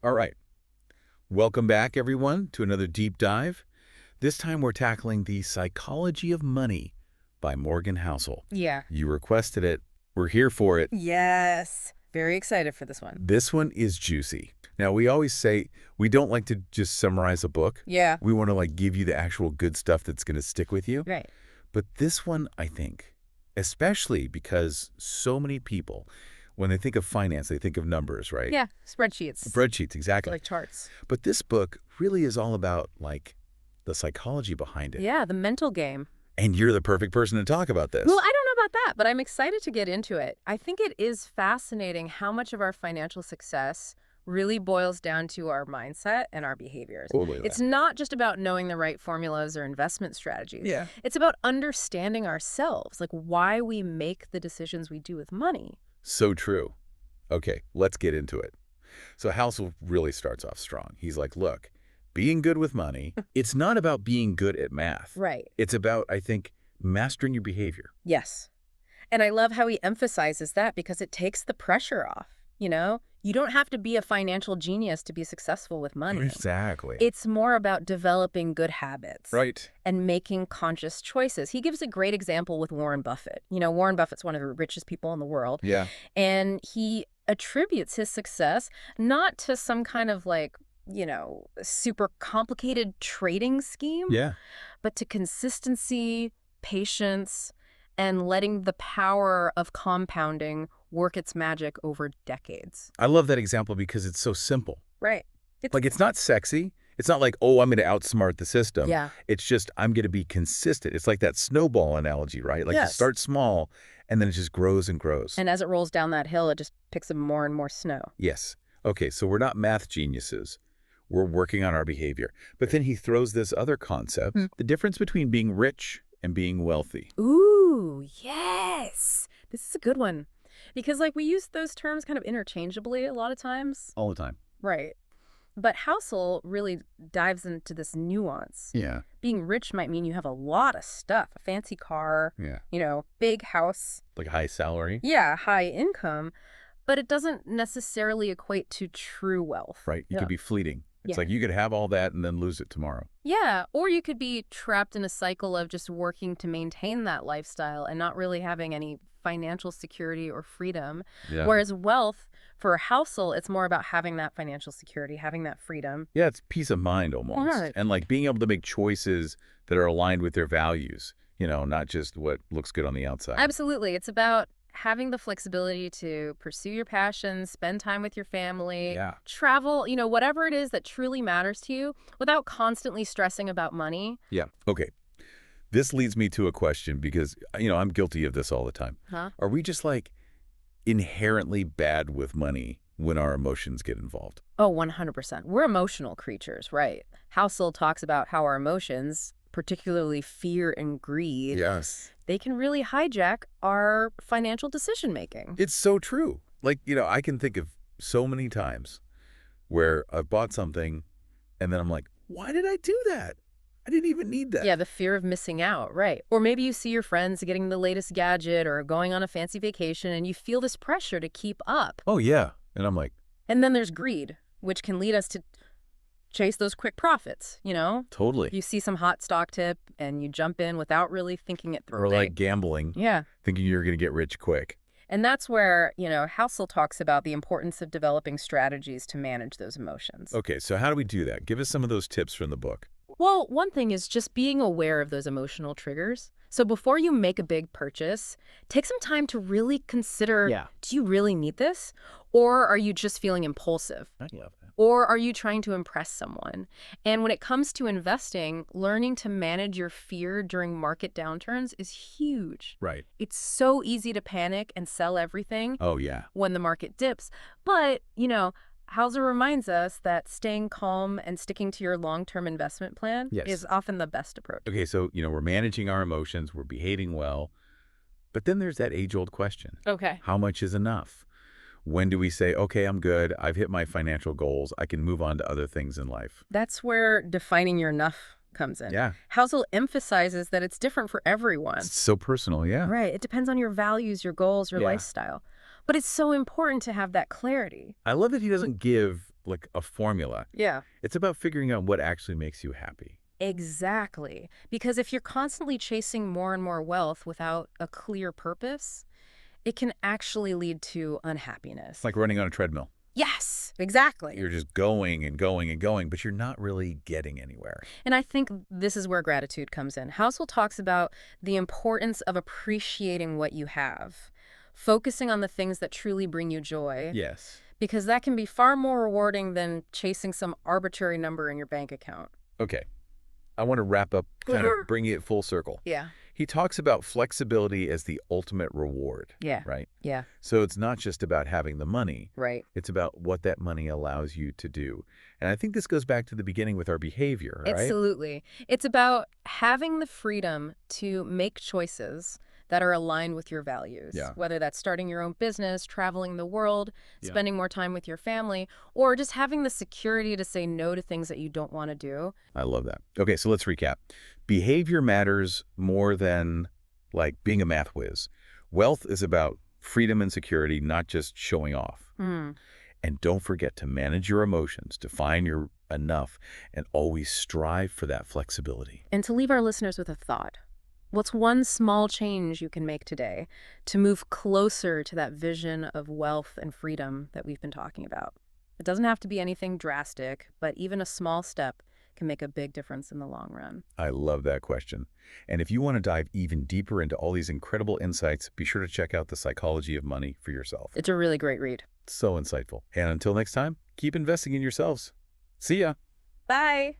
All right. Welcome back, everyone, to another deep dive. This time we're tackling The Psychology of Money by Morgan Housel. Yeah. You requested it. We're here for it. Yes. Very excited for this one. This one is juicy. Now, we always say we don't like to just summarize a book. Yeah. We want to give you the actual good stuff that's going to stick with you. Right. But this one, I think, especially because so many people, when they think of finance, they think of numbers, right? Yeah. Spreadsheets. Spreadsheets, exactly. Like charts. But this book really is all about, the psychology behind it. Yeah. The mental game. And you're the perfect person to talk about this. Well, I don't know about that, but I'm excited to get into it. I think it is fascinating how much of our financial success really boils down to our mindset and our behaviors. Totally. It's not just about knowing the right formulas or investment strategies. Yeah. It's about understanding ourselves, like why we make the decisions we do with money. So true. Okay, let's get into it. So Housel really starts off strong. He's like, look, being good with money, it's not about being good at math. Right. It's about, I think, mastering your behavior. Yes. And I love how he emphasizes that because it takes the pressure off, You don't have to be a financial genius to be successful with money. Exactly. It's more about developing good habits. Right. And making conscious choices. He gives a great example with Warren Buffett. Warren Buffett's one of the richest people in the world. Yeah. And he attributes his success not to some kind of super complicated trading scheme, Yeah. but to consistency, patience, and letting the power of compounding work its magic over decades. I love that example because it's so simple. Right. It's not sexy. It's not like, oh, I'm going to outsmart the system. Yeah. It's just, I'm going to be consistent. It's like that snowball analogy, right? You Yes. start small, and then it just grows and grows. And as it rolls down that hill, it just picks up more and more snow. Yes. Okay, so we're not math geniuses. We're working on our behavior. But then he throws this other concept, the difference between being rich and being wealthy. Ooh, yes. This is a good one. Because we use those terms kind of interchangeably a lot of times. All the time. Right. But Housel really dives into this nuance. Yeah. Being rich might mean you have a lot of stuff, a fancy car, Yeah. Big house. Like a high salary. Yeah, high income. But it doesn't necessarily equate to true wealth. Right. You could be fleeting. It's Yeah. like you could have all that and then lose it tomorrow. Yeah, or you could be trapped in a cycle of just working to maintain that lifestyle and not really having any financial security or freedom. Yeah. Whereas wealth, for a household, it's more about having that financial security, having that freedom. Yeah, it's peace of mind almost. Right. And being able to make choices that are aligned with their values, not just what looks good on the outside. Absolutely. It's about having the flexibility to pursue your passions, spend time with your family, Yeah. travel, whatever it is that truly matters to you without constantly stressing about money. Yeah. Okay. This leads me to a question because, I'm guilty of this all the time. Huh? Are we just inherently bad with money when our emotions get involved? Oh, 100%. We're emotional creatures, right? Housel talks about how our emotions, particularly fear and greed, Yes. they can really hijack our financial decision-making. It's so true. I can think of so many times where I've bought something and then I'm like, why did I do that? I didn't even need that. Yeah, the fear of missing out, right. Or maybe you see your friends getting the latest gadget or going on a fancy vacation and you feel this pressure to keep up. Oh, yeah. And I'm like, And then there's greed, which can lead us to chase those quick profits, totally. You see some hot stock tip and you jump in without really thinking it through. Or gambling, Yeah. thinking you're going to get rich quick. And that's where, Housel talks about the importance of developing strategies to manage those emotions. Okay, so how do we do that? Give us some of those tips from the book. Well, one thing is just being aware of those emotional triggers. So before you make a big purchase, take some time to really consider, do you really need this? Or are you just feeling impulsive? I love that. Or are you trying to impress someone? And when it comes to investing, learning to manage your fear during market downturns is huge. Right. It's so easy to panic and sell everything Oh, yeah. when the market dips. But, Hauser reminds us that staying calm and sticking to your long-term investment plan Yes. is often the best approach. Okay, so, we're managing our emotions, we're behaving well, but then there's that age-old question. Okay. How much is enough? When do we say, okay, I'm good, I've hit my financial goals, I can move on to other things in life? That's where defining your enough comes in. Yeah. Housel emphasizes that it's different for everyone. It's so personal, yeah. Right. It depends on your values, your goals, your Yeah. lifestyle. But it's so important to have that clarity. I love that he doesn't give, like a formula. Yeah. It's about figuring out what actually makes you happy. Exactly. Because if you're constantly chasing more and more wealth without a clear purpose, it can actually lead to unhappiness. It's like running on a treadmill. Yes, exactly. You're just going and going and going, but you're not really getting anywhere. And I think this is where gratitude comes in. Housel talks about the importance of appreciating what you have, focusing on the things that truly bring you joy, Yes. because that can be far more rewarding than chasing some arbitrary number in your bank account. Okay. I want to wrap up, kind of bringing it full circle. Yeah. He talks about flexibility as the ultimate reward. Yeah. Right? Yeah. So it's not just about having the money. Right. It's about what that money allows you to do. And I think this goes back to the beginning with our behavior, right? Absolutely. It's about having the freedom to make choices that are aligned with your values, Yeah. whether that's starting your own business, traveling the world, spending more time with your family, or just having the security to say no to things that you don't want to do. I love that. Okay, so let's recap. Behavior matters more than, like, being a math whiz. Wealth is about freedom and security, not just showing off. And don't forget to manage your emotions, define your enough, and always strive for that flexibility. And to leave our listeners with a thought. What's one small change you can make today to move closer to that vision of wealth and freedom that we've been talking about? It doesn't have to be anything drastic, but even a small step can make a big difference in the long run. I love that question. And if you want to dive even deeper into all these incredible insights, be sure to check out The Psychology of Money for yourself. It's a really great read. So insightful. And until next time, keep investing in yourselves. See ya. Bye.